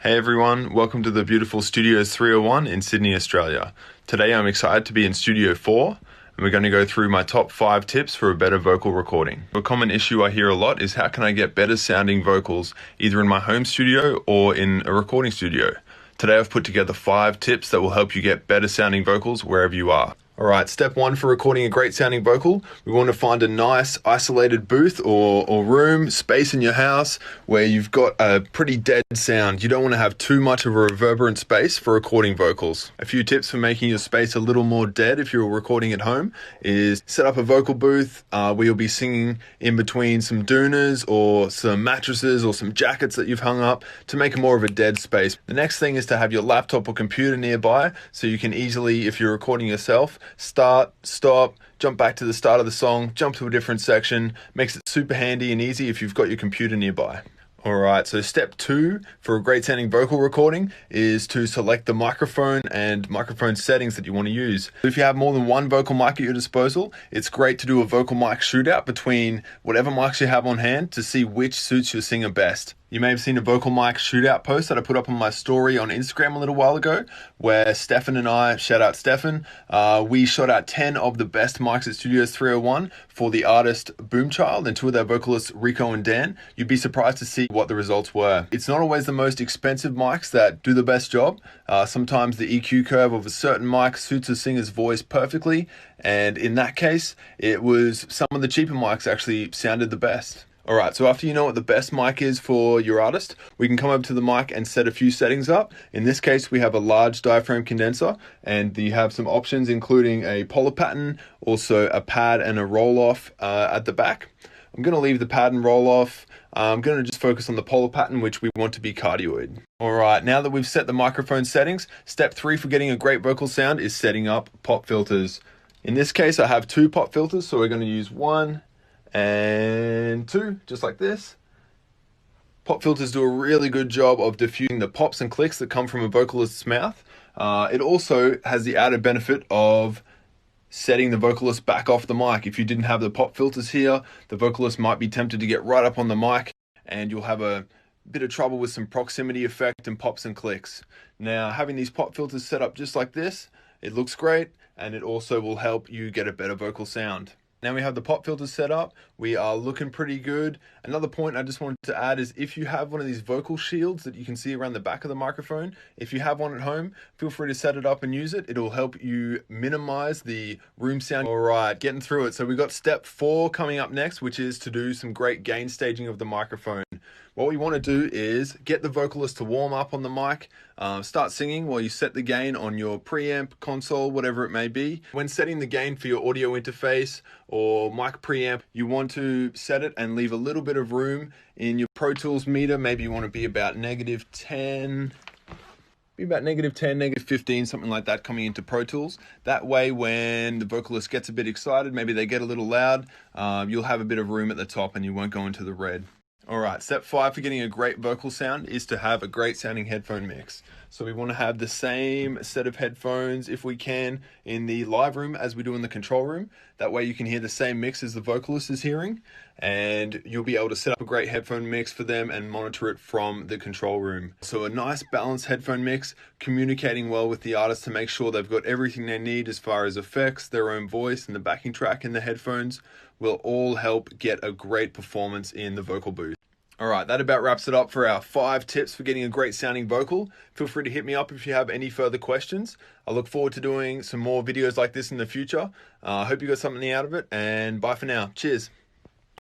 Hey everyone, welcome to the beautiful Studios 301 in Sydney, Australia. Today I'm excited to be in Studio 4 and we're going to go through my top 5 tips for a better vocal recording. A common issue I hear a lot is how can I get better sounding vocals either in my home studio or in a recording studio. Today I've put together 5 tips that will help you get better sounding vocals wherever you are. Alright, step 1 for recording a great sounding vocal, we want to find a nice isolated booth or room, space in your house where you've got a pretty dead sound. You don't want to have too much of a reverberant space for recording vocals. A few tips for making your space a little more dead if you're recording at home is set up a vocal booth where you'll be singing in between some doonas or some mattresses or some jackets that you've hung up to make more of a dead space. The next thing is to have your laptop or computer nearby so you can easily, if you're recording yourself, start, stop, jump back to the start of the song, jump to a different section. Makes it super handy and easy if you've got your computer nearby. Alright, so step 2 for a great sounding vocal recording is to select the microphone and microphone settings that you want to use. If you have more than one vocal mic at your disposal, it's great to do a vocal mic shootout between whatever mics you have on hand to see which suits your singer best. You may have seen a vocal mic shootout post that I put up on my story on Instagram a little while ago where Stefan and I, shout out Stefan, we shot out 10 of the best mics at Studios 301 for the artist Boomchild and 2 of their vocalists Rico and Dan. You'd be surprised to see what the results were. It's not always the most expensive mics that do the best job. Sometimes the EQ curve of a certain mic suits a singer's voice perfectly, and in that case, it was some of the cheaper mics actually sounded the best. Alright, so after you know what the best mic is for your artist, we can come over to the mic and set a few settings up. In this case, we have a large diaphragm condenser, and you have some options including a polar pattern, also a pad and a roll-off at the back. I'm going to leave the pad and roll-off. I'm going to just focus on the polar pattern, which we want to be cardioid. Alright, now that we've set the microphone settings, step 3 for getting a great vocal sound is setting up pop filters. In this case, I have 2 pop filters, so we're going to use 1 and 2, just like this. Pop filters do a really good job of diffusing the pops and clicks that come from a vocalist's mouth. It also has the added benefit of setting the vocalist back off the mic. If you didn't have the pop filters here, the vocalist might be tempted to get right up on the mic and you'll have a bit of trouble with some proximity effect and pops and clicks. Now, having these pop filters set up just like this, it looks great and it also will help you get a better vocal sound. Now we have the pop filters set up, we are looking pretty good. Another point I just wanted to add is if you have one of these vocal shields that you can see around the back of the microphone, if you have one at home, feel free to set it up and use it. It'll help you minimize the room sound. Alright, getting through it. So we got step 4 coming up next, which is to do some great gain staging of the microphone. What we want to do is get the vocalist to warm up on the mic, start singing while you set the gain on your preamp, console, whatever it may be. When setting the gain for your audio interface or mic preamp, you want to set it and leave a little bit of room in your Pro Tools meter. Maybe you want to be about -10, -15, something like that coming into Pro Tools. That way when the vocalist gets a bit excited, maybe they get a little loud, you'll have a bit of room at the top and you won't go into the red. Alright, step 5 for getting a great vocal sound is to have a great sounding headphone mix. So we want to have the same set of headphones if we can in the live room as we do in the control room. That way you can hear the same mix as the vocalist is hearing and you'll be able to set up a great headphone mix for them and monitor it from the control room. So a nice balanced headphone mix, communicating well with the artist to make sure they've got everything they need as far as effects, their own voice and the backing track in the headphones will all help get a great performance in the vocal booth. Alright, that about wraps it up for our 5 tips for getting a great sounding vocal. Feel free to hit me up if you have any further questions. I look forward to doing some more videos like this in the future. I hope you got something out of it and bye for now. Cheers.